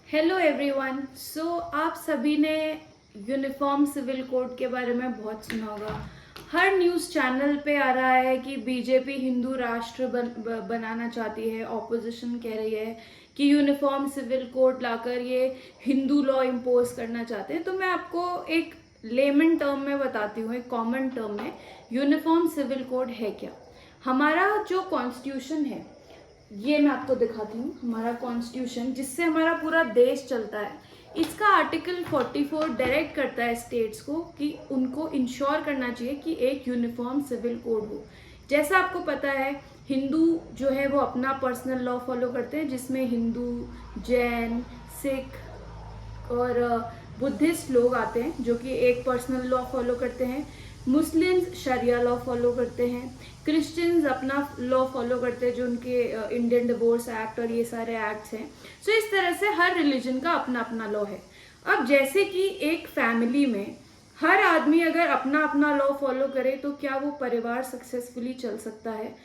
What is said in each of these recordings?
Hello everyone. आप सभी ने यूनिफॉर्म सिविल कोड के बारे में बहुत सुना होगा। हर न्यूज़ चैनल पे आ रहा है कि बीजेपी हिंदू राष्ट्र बनाना चाहती है। ऑपोजिशन कह रही है कि यूनिफॉर्म सिविल कोड लाकर ये हिंदू लॉ इम्पोज करना चाहते हैं। तो मैं आपको एक लेमन टर्म में बताती हूँ, एक कॉमन टर्म में यूनिफॉर्म सिविल कोड है क्या। हमारा जो कॉन्स्टिट्यूशन है, ये मैं आपको दिखाती हूँ। हमारा कॉन्स्टिट्यूशन जिससे हमारा पूरा देश चलता है, इसका आर्टिकल 44 डायरेक्ट करता है स्टेट्स को कि उनको इंश्योर करना चाहिए कि एक यूनिफॉर्म सिविल कोड हो। जैसा आपको पता है, हिंदू जो है वो अपना पर्सनल लॉ फॉलो करते हैं, जिसमें हिंदू, जैन, सिख और बुद्धिस्ट लोग आते हैं जो कि एक पर्सनल लॉ फॉलो करते हैं। मुस्लिम्स शरिया लॉ फॉलो करते हैं। क्रिश्चियंस अपना लॉ फॉलो करते हैं जो उनके इंडियन डिवोर्स एक्ट और ये सारे एक्ट्स हैं। सो इस तरह से हर रिलीजन का अपना अपना लॉ है। अब जैसे कि एक फैमिली में हर आदमी अगर अपना अपना लॉ फॉलो करे तो क्या वो परिवार सक्सेसफुली चल सकता है।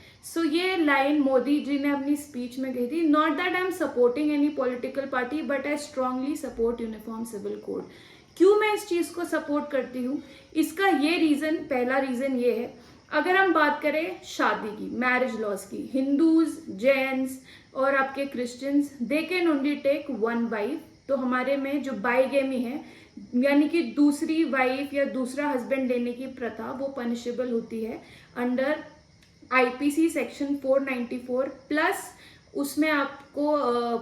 ये लाइन मोदी जी ने अपनी स्पीच में कही थी, not that I am supporting any political party but I strongly support uniform civil code. क्यों मैं इस चीज को सपोर्ट करती हूँ, इसका ये रीजन, पहला रीजन ये है, अगर हम बात करें शादी की, मैरिज लॉज की, हिंदूज, जैन्स और आपके Christians, they can only take one wife. तो हमारे में जो बाइगेमी है, यानी कि दूसरी वाइफ या दूसरा हस्बैंड लेने की प्रथा, वो पनिशेबल होती है अंडर आईपीसी सेक्शन 494 प्लस उसमें आपको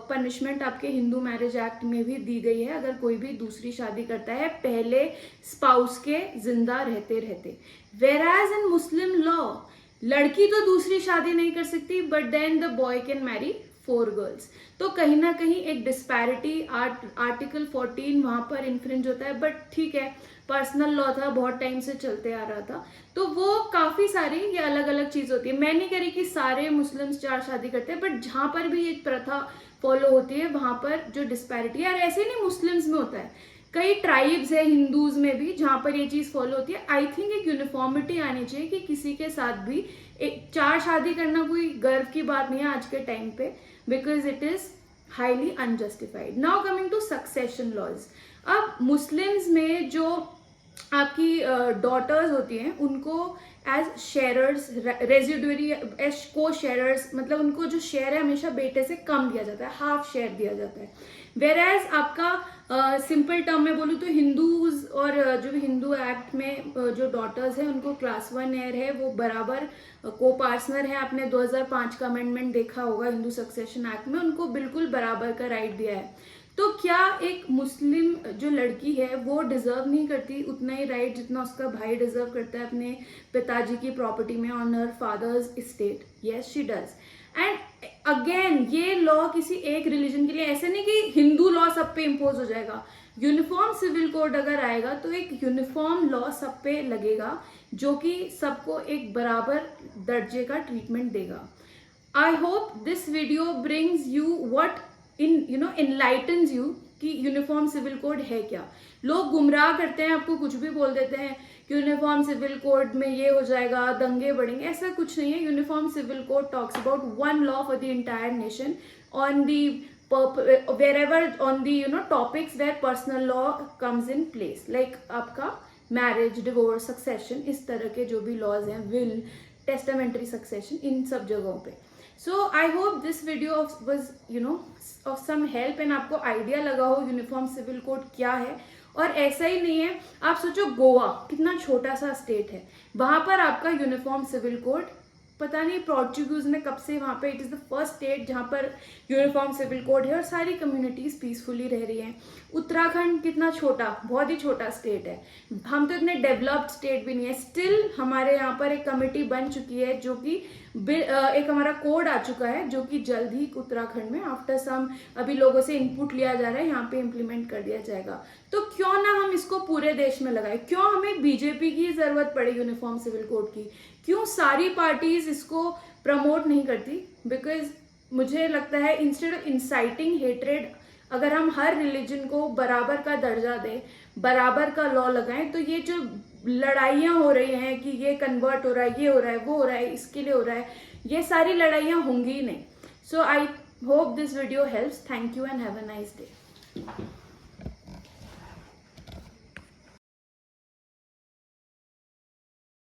पनिशमेंट आपके हिंदू मैरिज एक्ट में भी दी गई है अगर कोई भी दूसरी शादी करता है पहले स्पाउस के जिंदा रहते रहते। वेराज इन मुस्लिम लॉ, लड़की तो दूसरी शादी नहीं कर सकती but then the boy can marry 4 girls. तो कहीं ना कहीं एक डिस्पैरिटी आर्टिकल 14 वहां पर इन्फ्रिंज होता है। बट ठीक है, पर्सनल लॉ था, बहुत टाइम से चलते आ रहा था, तो वो काफी सारी ये अलग अलग चीज होती है। मैं नहीं कह रही कि सारे मुस्लिम्स 4 शादी करते हैं, बट जहां पर भी एक प्रथा फॉलो होती है वहां पर जो डिस्पैरिटी है, और ऐसे नहीं मुस्लिम्स में होता है, कई ट्राइब्स है हिंदूज में भी जहां पर ये चीज फॉलो होती है। आई थिंक एक यूनिफॉर्मिटी आनी चाहिए कि किसी के साथ भी 4 शादी करना कोई गर्व की बात नहीं है आज के टाइम पे, because it is highly unjustified. Now coming to succession laws. अब मुस्लिम्स में जो आपकी डॉटर्स होती हैं उनको एज शेयरर्स, रेजिडुअरी एज को शेयरर्स, मतलब उनको जो शेयर है हमेशा बेटे से कम दिया जाता है, हाफ शेयर दिया जाता है। वेर एज आपका सिंपल टर्म में बोलूँ तो हिंदूज और जो भी हिंदू एक्ट में जो डॉटर्स हैं उनको क्लास 1 हेयर है, वो बराबर को पार्टनर है। आपने 2005 का अमेंडमेंट देखा होगा हिंदू सक्सेशन एक्ट में, उनको बिल्कुल बराबर का राइट दिया है। तो क्या एक मुस्लिम जो लड़की है वो डिजर्व नहीं करती उतना ही राइट जितना उसका भाई डिजर्व करता है अपने पिताजी की प्रॉपर्टी में on her father's estate? Yes she does. And again ये लॉ किसी एक रिलीजन के लिए, ऐसे नहीं कि हिंदू लॉ सब पे इम्पोज हो जाएगा। यूनिफॉर्म सिविल कोड अगर आएगा तो एक यूनिफॉर्म लॉ सब पे लगेगा जो कि सबको एक बराबर दर्जे का ट्रीटमेंट देगा। I hope this video brings you what enlightens you कि यूनिफॉर्म सिविल कोड है क्या। लोग गुमराह करते हैं, आपको कुछ भी बोल देते हैं कि यूनिफॉर्म सिविल कोड में ये हो जाएगा, दंगे बढ़ेंगे, ऐसा कुछ नहीं है। Uniform civil code talks about one law for the entire nation on the wherever on the topics where personal law comes in place, like आपका मैरिज, डिवोर्स, सक्सेशन, इस तरह के जो भी लॉज हैं, विल, टेस्टामेंटरी सक्सेशन, इन सब जगहों पे। So I hope this video was of some help and आपको आइडिया लगा हो यूनिफॉर्म सिविल कोड क्या है। और ऐसा ही नहीं है, आप सोचो गोवा कितना छोटा सा स्टेट है, वहां पर आपका यूनिफॉर्म सिविल कोड पता नहीं पोर्चुगीज ने कब से वहां पे, it is the first state जहां पर यूनिफॉर्म सिविल कोड है और सारी कम्युनिटीज पीसफुली रह रही हैं। उत्तराखंड कितना छोटा, बहुत ही छोटा स्टेट है, हम तो इतने डेवलप्ड स्टेट भी नहीं है, स्टिल हमारे यहाँ पर एक कमेटी बन चुकी है जो कि एक हमारा कोड आ चुका है जो कि जल्द ही उत्तराखंड में आफ्टर सम अभी लोगों से इनपुट लिया जा रहा है, यहाँ पे इम्प्लीमेंट कर दिया जाएगा। तो क्यों ना हम इसको पूरे देश में लगाए, क्यों हमें बीजेपी की जरूरत पड़े यूनिफॉर्म सिविल कोड की, क्यों सारी पार्टीज इसको प्रमोट नहीं करती? बिकॉज मुझे लगता है इंस्टेड ऑफ इंसाइटिंग हेट्रेड, अगर हम हर रिलीजन को बराबर का दर्जा दें, बराबर का लॉ लगाएं, तो ये जो लड़ाइयाँ हो रही हैं कि ये कन्वर्ट हो रहा है, ये हो रहा है, वो हो रहा है, इसके लिए हो रहा है, ये सारी लड़ाइयाँ होंगी ही नहीं। So I hope this video helps. Thank you and have a nice day.